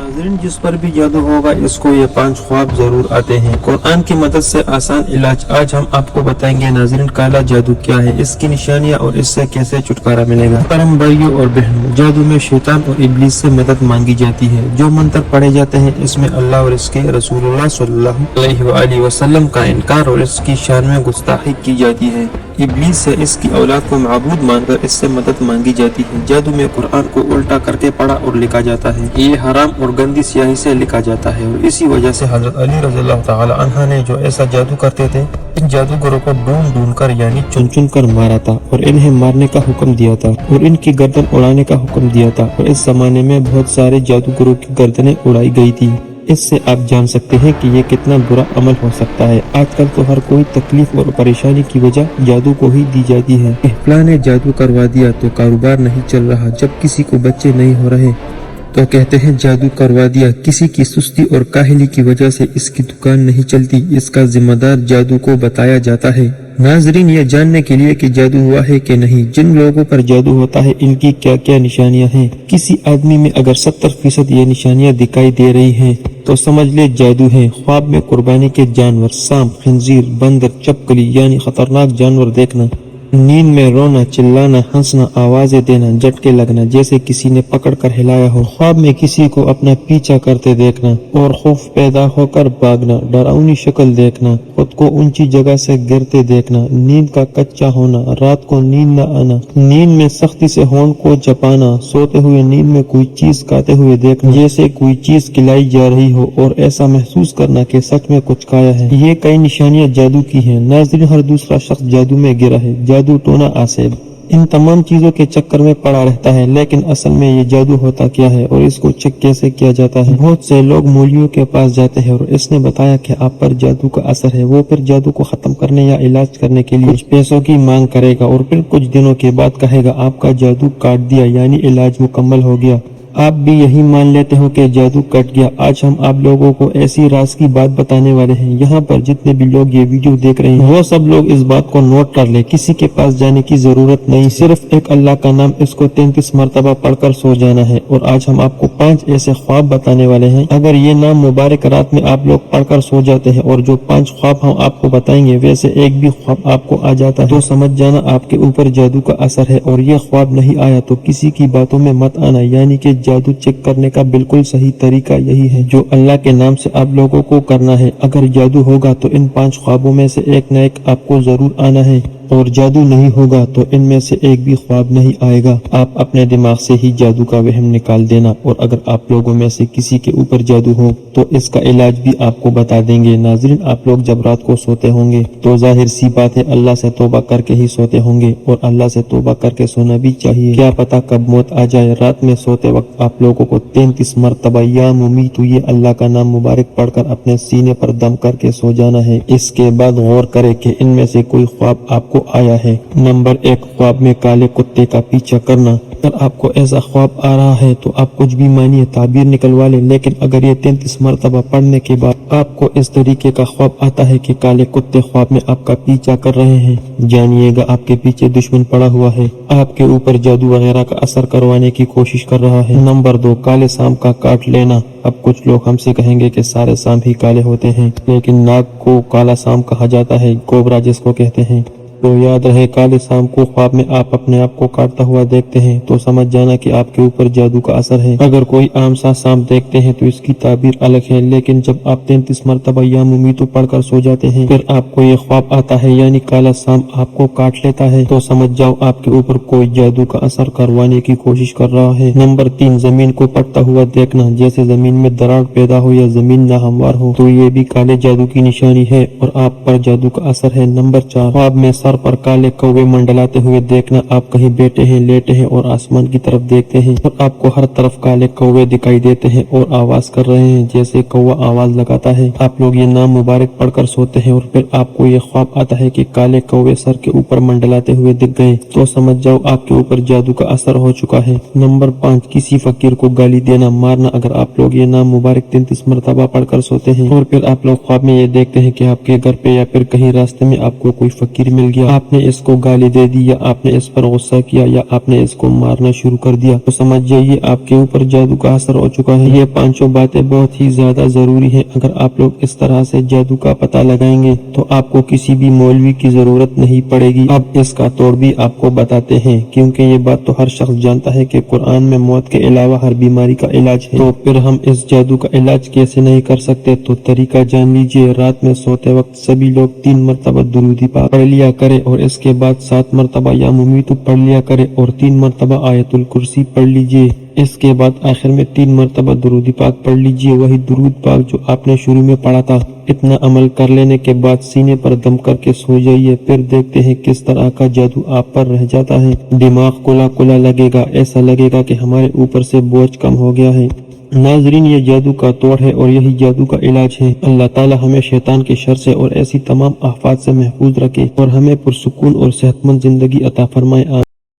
नाज़रीन, जिस पर भी जादू होगा इसको ये 5 ख्वाब जरूर आते हैं। कुरान की मदद से आसान इलाज आज हम आपको बताएंगे। नाज़रीन, काला जादू क्या है, इसकी निशानियाँ और इससे कैसे छुटकारा मिलेगा। करम भाइयों और बहनों, जादू में शैतान और इब्लीस से मदद मांगी जाती है। जो मंत्र पढ़े जाते हैं इसमें अल्लाह और इसके रसूलुल्लाह सल्लल्लाहु अलैहि वसल्लम का इनकार और इसकी शान में गुस्ताखी की जाती है। इब्लीस से इसकी औलाद को माबूद मानकर इससे मदद मांगी जाती है। जादू में कुरान को उल्टा करके पढ़ा और लिखा जाता है। ये हराम और गंदी स्याही से लिखा जाता है और इसी वजह से हजरत अली रज़ियल्लाहु ताला अन्हा ने जो ऐसा जादू करते थे, इन जादूगरों को ढूंढ ढूंढ कर यानी चुन चुन कर मारा था और इन्हें मारने का हुक्म दिया था और इनकी गर्दन उड़ाने का हुक्म दिया था। और इस जमाने में बहुत सारे जादूगरों की गर्दनें उड़ाई गई थी। इससे आप जान सकते हैं कि ये कितना बुरा अमल हो सकता है। आजकल तो हर कोई तकलीफ और परेशानी की वजह जादू को ही दी जाती है। फलां ने जादू करवा दिया तो कारोबार नहीं चल रहा। जब किसी को बच्चे नहीं हो रहे तो कहते हैं जादू करवा दिया। किसी की सुस्ती और काहली की वजह से इसकी दुकान नहीं चलती, इसका जिम्मेदार जादू को बताया जाता है। नाजरीन, ये जानने के लिए कि जादू हुआ है कि नहीं, जिन लोगों पर जादू होता है इनकी क्या क्या निशानियां हैं। किसी आदमी में अगर 70% ये निशानियां दिखाई दे रही हैं तो समझ ले जादू है। ख्वाब में कुर्बानी के जानवर, सांप, खंजीर, बंदर, चपकली यानी खतरनाक जानवर देखना, नींद में रोना, चिल्लाना, हंसना, आवाजें देना, झटके लगना जैसे किसी ने पकड़ कर हिलाया हो, ख्वाब में किसी को अपना पीछा करते देखना और खौफ पैदा होकर भागना, डरावनी शक्ल देखना, खुद को ऊंची जगह से गिरते देखना, नींद का कच्चा होना, रात को नींद न आना, नींद में सख्ती से होंठ को चपाना, सोते हुए नींद में कोई चीज खाते हुए देखना जैसे कोई चीज खिलाई जा रही हो और ऐसा महसूस करना कि सच में कुछ खाया है। ये कई निशानियां जादू की हैं। नाज़रीन, हर दूसरा शख्स जादू में गिरा है। जादू टोना आसेब इन तमाम चीजों के चक्कर में पड़ा रहता है, लेकिन असल में ये जादू होता क्या है और इसको चेक कैसे किया जाता है। बहुत से लोग मौलवियों के पास जाते हैं और इसने बताया कि आप पर जादू का असर है। वो फिर जादू को खत्म करने या इलाज करने के लिए कुछ पैसों की मांग करेगा और फिर कुछ दिनों के बाद कहेगा आपका जादू काट दिया यानी इलाज मुकम्मल हो गया। आप भी यही मान लेते हो कि जादू कट गया। आज हम आप लोगों को ऐसी राज की बात बताने वाले हैं। यहाँ पर जितने भी लोग ये वीडियो देख रहे हैं वो सब लोग इस बात को नोट कर ले। किसी के पास जाने की जरूरत नहीं, सिर्फ एक अल्लाह का नाम इसको 33 मरतबा पढ़कर सो जाना है। और आज हम आपको 5 ऐसे ख्वाब बताने वाले हैं। अगर ये नाम मुबारक रात में आप लोग पढ़कर सो जाते हैं और जो 5 ख्वाब हम आपको बताएंगे वैसे एक भी ख्वाब आपको आ जाता है तो समझ जाना आपके ऊपर जादू का असर है। और ये ख्वाब नहीं आया तो किसी की बातों में मत आना, यानी कि जादू चेक करने का बिल्कुल सही तरीका यही है जो अल्लाह के नाम से आप लोगों को करना है। अगर जादू होगा तो इन 5 ख्वाबों में से एक न एक आपको जरूर आना है और जादू नहीं होगा तो इनमें से एक भी ख्वाब नहीं आएगा। आप अपने दिमाग से ही जादू का वहम निकाल देना। और अगर आप लोगों में से किसी के ऊपर जादू हो तो इसका इलाज भी आपको बता देंगे। नाज़रीन, आप लोग जब रात को सोते होंगे तो जाहिर सी बात है अल्लाह से तौबा करके ही सोते होंगे और अल्लाह से तौबा करके सोना भी चाहिए। क्या पता कब मौत आ जाए। रात में सोते वक्त आप लोगों को 33 मरतबा या मुमीतु ये अल्लाह का नाम मुबारक पढ़कर अपने सीने पर दम करके सो जाना है। इसके बाद गौर करें कि इनमें से कोई ख्वाब आपको आया है। नंबर 1, ख्वाब में काले कुत्ते का पीछा करना। अगर आपको ऐसा ख्वाब आ रहा है तो आप कुछ भी मानिए, ताबीर निकलवा लें, लेकिन अगर ये 33 मरतबा पढ़ने के बाद आपको इस तरीके का ख्वाब आता है कि काले कुत्ते ख्वाब में आपका पीछा कर रहे हैं, जानिएगा आपके पीछे दुश्मन पड़ा हुआ है, आपके ऊपर जादू वगैरह का असर करवाने की कोशिश कर रहा है। नंबर 2, काले सांप का काट लेना। अब कुछ लोग हमसे कहेंगे कि सारे सांप ही काले होते हैं, लेकिन नाग को काला सांप कहा जाता है, कोबरा जिसको कहते हैं। तो याद रहे, काले सांप को ख्वाब में आप अपने आप को काटता हुआ देखते हैं तो समझ जाना कि आपके ऊपर जादू का असर है। अगर कोई आम सा सांप देखते हैं तो इसकी ताबीर अलग है, लेकिन जब आप 33 मरतबा या मुमीतु पढ़कर सो जाते हैं फिर आपको ये ख्वाब आता है यानी काला सांप आपको काट लेता है तो समझ जाओ आपके ऊपर कोई जादू का असर करवाने की कोशिश कर रहा है। नंबर 3, जमीन को पटता हुआ देखना। जैसे जमीन में दरार पैदा हो या जमीन नाहमवार हो तो ये भी काले जादू की निशानी है और आप पर जादू का असर है। नंबर 4, ख्वाब में सर पर काले कौवे मंडलाते हुए देखना। आप कहीं बैठे हैं, लेटे हैं और आसमान की तरफ देखते हैं और आपको हर तरफ काले कौवे दिखाई देते हैं और आवाज कर रहे हैं जैसे कौवा आवाज लगाता है। आप लोग ये नाम मुबारक पढ़कर सोते हैं और फिर आपको ये ख्वाब आता है कि काले कौवे सर के ऊपर मंडलाते हुए दिख गए तो समझ जाओ आपके ऊपर जादू का असर हो चुका है। नंबर 5, किसी फकीर को गाली देना, मारना। अगर आप लोग ये नाम मुबारक 33 मरतबा पढ़कर सोते हैं और फिर आप लोग ख्वाब में ये देखते हैं कि आपके घर पे या फिर कहीं रास्ते में आपको कोई फकीर मिल गया, आपने इसको गाली दे दी या आपने इस पर गुस्सा किया या आपने इसको मारना शुरू कर दिया, तो समझ जाइए आपके ऊपर जादू का असर हो चुका है। ये पांचों बातें बहुत ही ज्यादा जरूरी है। अगर आप लोग इस तरह से जादू का पता लगाएंगे तो आपको किसी भी मौलवी की जरूरत नहीं पड़ेगी। अब इसका तोड़ भी आपको बताते हैं, क्योंकि ये बात तो हर शख्स जानता है कि कुरान में मौत के अलावा हर बीमारी का इलाज है। तो फिर हम इस जादू का इलाज कैसे नहीं कर सकते? तो तरीका जान लीजिए। रात में सोते वक्त सभी लोग 3 मरतबा दुरूद पाक पढ़ लिया करे और इसके बाद 7 मरतबा या मुमीतु पढ़ लिया करे और 3 मरतबा आयतुल कुर्सी पढ़ लीजिए। इसके बाद आखिर में 3 मरतबा दुरूद पाक पढ़ लीजिए, वही दुरूद पाक जो आपने शुरू में पढ़ा था। इतना अमल कर लेने के बाद सीने पर दम करके सो जाइए। फिर देखते हैं किस तरह का जादू आप पर रह जाता है। दिमाग खुला खुला लगेगा, ऐसा लगेगा कि हमारे ऊपर से बोझ कम हो गया है। नाजरीन, ये जादू का तोड़ है और यही जादू का इलाज है। अल्लाह ताला हमें शैतान के शर से और ऐसी तमाम आफात से महफूज रखे और हमें पुरसुकून और सेहतमंद जिंदगी अता फरमाए।